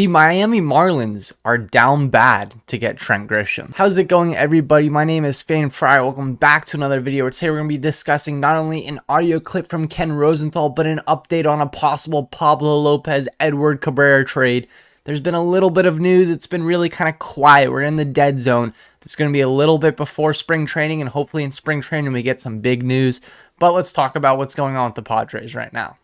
The Miami Marlins are down bad to get Trent Grisham. How's it going, everybody? My name is FamedFriar. Welcome back to another video where today we're going to be discussing not only an audio clip from Ken Rosenthal, but an update on a possible Pablo Lopez-Edward Cabrera trade. There's been a little bit of news. It's been really kind of quiet. We're in the dead zone. It's going to be a little bit before spring training, and hopefully in spring training we get some big news. But let's talk about what's going on with the Padres right now.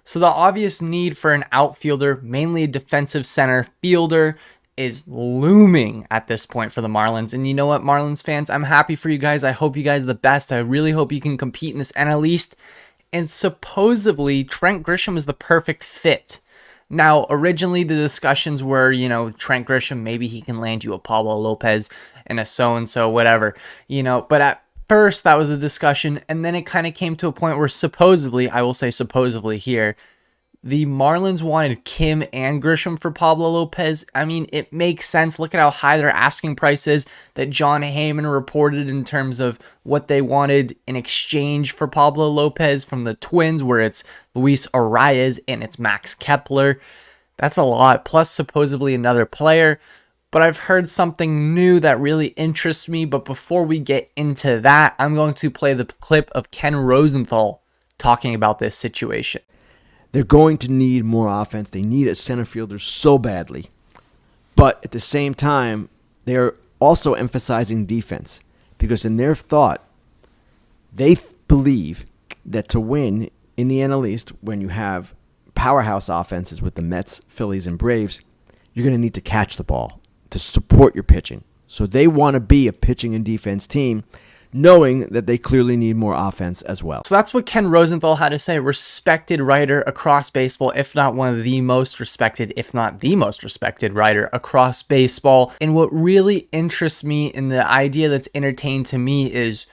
So the obvious need for an outfielder, mainly a defensive center fielder, is looming at this point for the Marlins. And you know what, Marlins fans? I'm happy for you guys. I hope you guys are the best. I really hope you can compete in this NL East. And supposedly, Trent Grisham is the perfect fit. Now, originally the discussions were, Trent Grisham, maybe he can land you a Pablo Lopez and a so-and-so, whatever. But at first, that was a discussion, and then it kind of came to a point where supposedly, I will say supposedly here, the Marlins wanted Kim and Grisham for Pablo Lopez. I mean, it makes sense. Look at how high their asking price is that John Heyman reported in terms of what they wanted in exchange for Pablo Lopez from the Twins, where it's Luis Arias and it's Max Kepler. That's a lot, plus supposedly another player. But I've heard something new that really interests me. But before we get into that, I'm going to play the clip of Ken Rosenthal talking about this situation. They're going to need more offense. They need a center fielder so badly. But at the same time, they're also emphasizing defense. Because in their thought, they believe that to win in the NL East, when you have powerhouse offenses with the Mets, Phillies, and Braves, you're going to need to catch the ball to support your pitching. So they want to be a pitching and defense team, knowing that they clearly need more offense as well. So that's what Ken Rosenthal had to say. Respected writer across baseball, if not one of the most respected, if not the most respected writer across baseball. And what really interests me in the idea that's entertained to me is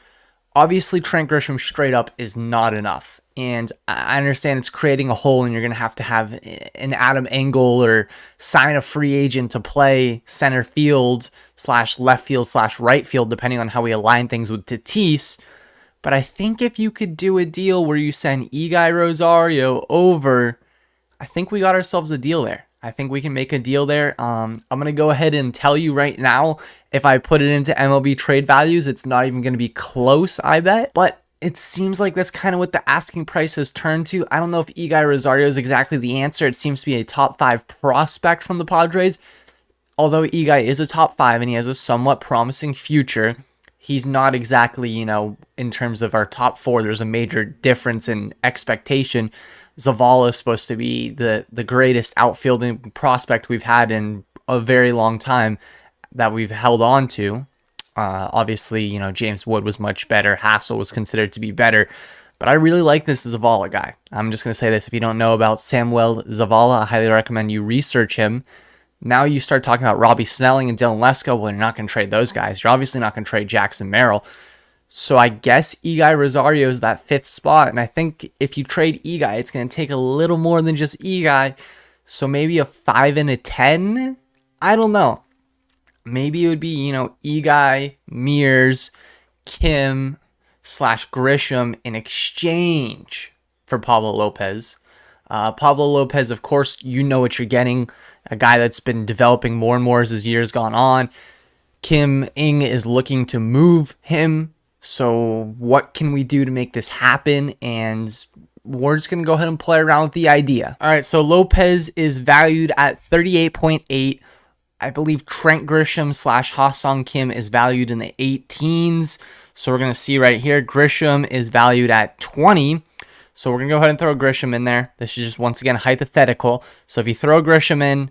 obviously Trent Grisham straight up is not enough. And I understand it's creating a hole and you're going to have an Adam Engel or sign a free agent to play center field / left field / right field, depending on how we align things with Tatis. But I think if you could do a deal where you send Eguy Rosario over, I think we got ourselves a deal there. I think we can make a deal there. I'm going to go ahead and tell you right now, if I put it into MLB trade values, it's not even going to be close, I bet. But it seems like that's kind of what the asking price has turned to. I don't know if Eguy Rosario is exactly the answer. It seems to be a top 5 prospect from the Padres. Although Eguy is a top 5 and he has a somewhat promising future, he's not exactly, in terms of our top 4, there's a major difference in expectation. Zavala is supposed to be the greatest outfielding prospect we've had in a very long time that we've held on to. Obviously, James Wood was much better. Hassel was considered to be better. But I really like this Zavala guy. I'm just going to say this. If you don't know about Samuel Zavala, I highly recommend you research him. Now you start talking about Robbie Snelling and Dylan Lesko. Well, you're not going to trade those guys. You're obviously not going to trade Jackson Merrill. So I guess Eguy Rosario is that 5th spot. And I think if you trade Eguy, it's going to take a little more than just Eguy. So maybe a 5 and a 10? I don't know. Maybe it would be, Eguy, Mears, Kim / Grisham in exchange for Pablo Lopez. Pablo Lopez, of course, you know what you're getting. A guy that's been developing more and more as his years gone on. Kim Ng is looking to move him. So what can we do to make this happen? And we're just going to go ahead and play around with the idea. All right, so Lopez is valued at 38.8. I believe Trent Grisham / Ha-Sung Kim is valued in the 18s. So we're going to see right here, Grisham is valued at 20. So we're going to go ahead and throw Grisham in there. This is just, once again, hypothetical. So if you throw Grisham in,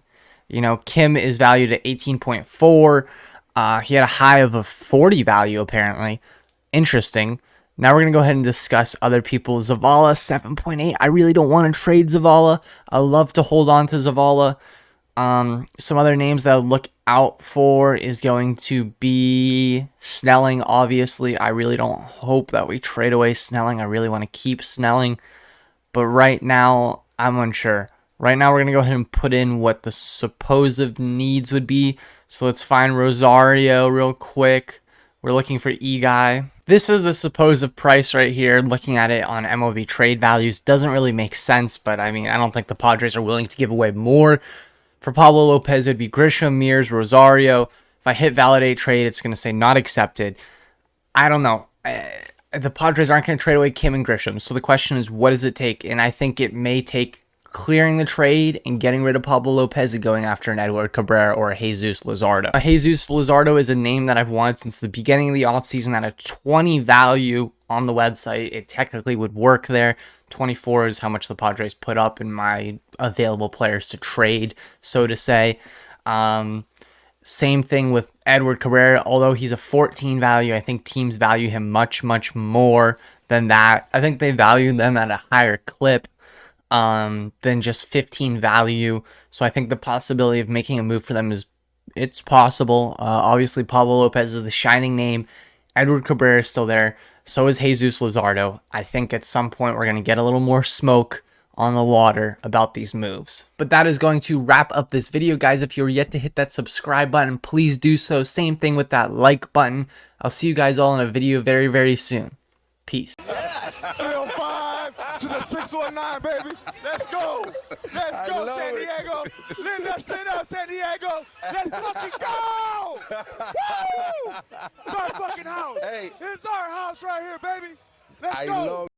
Kim is valued at 18.4. He had a high of a 40 value, apparently. Interesting. Now we're going to go ahead and discuss other people. Zavala, 7.8. I really don't want to trade Zavala. I love to hold on to Zavala. Some other names that I'll look out for is going to be Snelling, obviously. I really don't hope that we trade away Snelling. I really want to keep Snelling. But right now, I'm unsure. Right now, we're going to go ahead and put in what the supposed needs would be. So let's find Rosario real quick. We're looking for E-Guy. This is the supposed price right here. Looking at it on MLB trade values doesn't really make sense, but I mean, I don't think the Padres are willing to give away more. For Pablo Lopez, it would be Grisham, Mears, Rosario. If I hit validate trade, it's going to say not accepted. I don't know. The Padres aren't going to trade away Kim and Grisham. So the question is, what does it take? And I think it may take clearing the trade and getting rid of Pablo Lopez and going after an Edward Cabrera or a Jesus Luzardo. Jesus Luzardo is a name that I've wanted since the beginning of the offseason at a 20 value on the website. It technically would work there. 24 is how much the Padres put up in my available players to trade, so to say. Same thing with Edward Cabrera. Although he's a 14 value, I think teams value him much, much more than that. I think they value them at a higher clip than just 15 value. So I think the possibility of making a move for them it's possible. Obviously, Pablo Lopez is the shining name. Edward Cabrera is still there. So is Jesus Luzardo. I think at some point we're going to get a little more smoke on the water about these moves. But that is going to wrap up this video, guys. If you're yet to hit that subscribe button, please do so. Same thing with that like button. I'll see you guys all in a video very, very soon. Peace. Yes. 305 to the 619, baby. Let's go. Let's go, San Diego. Live that shit up, San Diego. Let's fucking go. Woo! It's our fucking house. Hey. It's our house right here, baby. Let's go.